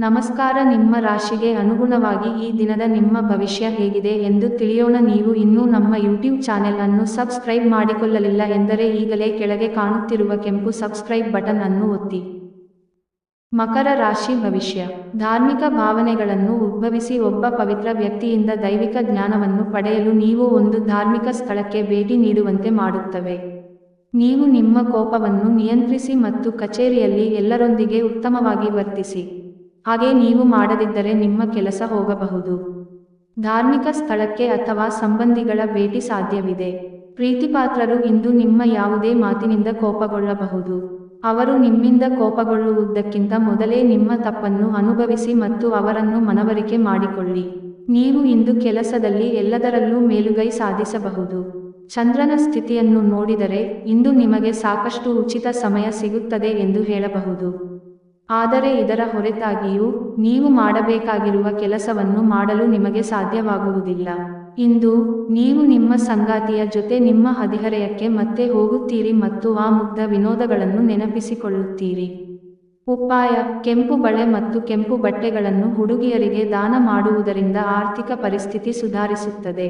ನಮಸ್ಕಾರ. ನಿಮ್ಮ ರಾಶಿಗೆ ಅನುಗುಣವಾಗಿ ಈ ದಿನದ ನಿಮ್ಮ ಭವಿಷ್ಯ ಹೇಗಿದೆ ಎಂದು ತಿಳಿಯೋಣ. ನೀವು ಇನ್ನೂ ನಮ್ಮ ಯೂಟ್ಯೂಬ್ ಚಾನೆಲ್ ಅನ್ನು ಸಬ್ಸ್ಕ್ರೈಬ್ ಮಾಡಿಕೊಳ್ಳಲಿಲ್ಲ ಎಂದರೆ ಈಗಲೇ ಕೆಳಗೆ ಕಾಣುತ್ತಿರುವ ಕೆಂಪು ಸಬ್ಸ್ಕ್ರೈಬ್ ಬಟನ್ ಅನ್ನು ಒತ್ತಿ. ಮಕರ ರಾಶಿ ಭವಿಷ್ಯ. ಧಾರ್ಮಿಕ ಭಾವನೆಗಳನ್ನು ಉದ್ಭವಿಸಿ ಒಬ್ಬ ಪವಿತ್ರ ವ್ಯಕ್ತಿಯಿಂದ ದೈವಿಕ ಜ್ಞಾನವನ್ನು ಪಡೆಯಲು ನೀವು ಒಂದು ಧಾರ್ಮಿಕ ಸ್ಥಳಕ್ಕೆ ಭೇಟಿ ನೀಡುವಂತೆ ಮಾಡುತ್ತವೆ. ನೀವು ನಿಮ್ಮ ಕೋಪವನ್ನು ನಿಯಂತ್ರಿಸಿ ಮತ್ತು ಕಚೇರಿಯಲ್ಲಿ ಎಲ್ಲರೊಂದಿಗೆ ಉತ್ತಮವಾಗಿ ವರ್ತಿಸಿ. ಹಾಗೆ ನೀವು ಮಾಡದಿದ್ದರೆ ನಿಮ್ಮ ಕೆಲಸ ಹೋಗಬಹುದು. ಧಾರ್ಮಿಕ ಸ್ಥಳಕ್ಕೆ ಅಥವಾ ಸಂಬಂಧಿಗಳ ಭೇಟಿ ಸಾಧ್ಯವಿದೆ. ಪ್ರೀತಿಪಾತ್ರರು ಇಂದು ನಿಮ್ಮ ಯಾವುದೇ ಮಾತಿನಿಂದ ಕೋಪಗೊಳ್ಳಬಹುದು. ಅವರು ನಿಮ್ಮಿಂದ ಕೋಪಗೊಳ್ಳುವುದಕ್ಕಿಂತ ಮೊದಲೇ ನಿಮ್ಮ ತಪ್ಪನ್ನು ಅನುಭವಿಸಿ ಮತ್ತು ಅವರನ್ನು ಮನವರಿಕೆ ಮಾಡಿಕೊಳ್ಳಿ. ನೀವು ಇಂದು ಕೆಲಸದಲ್ಲಿ ಎಲ್ಲದರಲ್ಲೂ ಮೇಲುಗೈ ಸಾಧಿಸಬಹುದು. ಚಂದ್ರನ ಸ್ಥಿತಿಯನ್ನು ನೋಡಿದರೆ ಇಂದು ನಿಮಗೆ ಸಾಕಷ್ಟು ಉಚಿತ ಸಮಯ ಸಿಗುತ್ತದೆ ಎಂದು ಹೇಳಬಹುದು. ಆದರೆ ಇದರ ಹೊರತಾಗಿಯೂ ನೀವು ಮಾಡಬೇಕಾಗಿರುವ ಕೆಲಸವನ್ನು ಮಾಡಲು ನಿಮಗೆ ಸಾಧ್ಯವಾಗುವುದಿಲ್ಲ. ಇಂದು ನೀವು ನಿಮ್ಮ ಸಂಗಾತಿಯ ಜೊತೆ ನಿಮ್ಮ ಹದಿಹರೆಯಕ್ಕೆ ಮತ್ತೆ ಹೋಗುತ್ತೀರಿ ಮತ್ತು ಆ ಮುಗ್ಧ ವಿನೋದಗಳನ್ನು ನೆನಪಿಸಿಕೊಳ್ಳುತ್ತೀರಿ. ಉಪಾಯ: ಕೆಂಪು ಬಳೆ ಮತ್ತು ಕೆಂಪು ಬಟ್ಟೆಗಳನ್ನು ಹುಡುಗಿಯರಿಗೆ ದಾನ ಮಾಡುವುದರಿಂದ ಆರ್ಥಿಕ ಪರಿಸ್ಥಿತಿ ಸುಧಾರಿಸುತ್ತದೆ.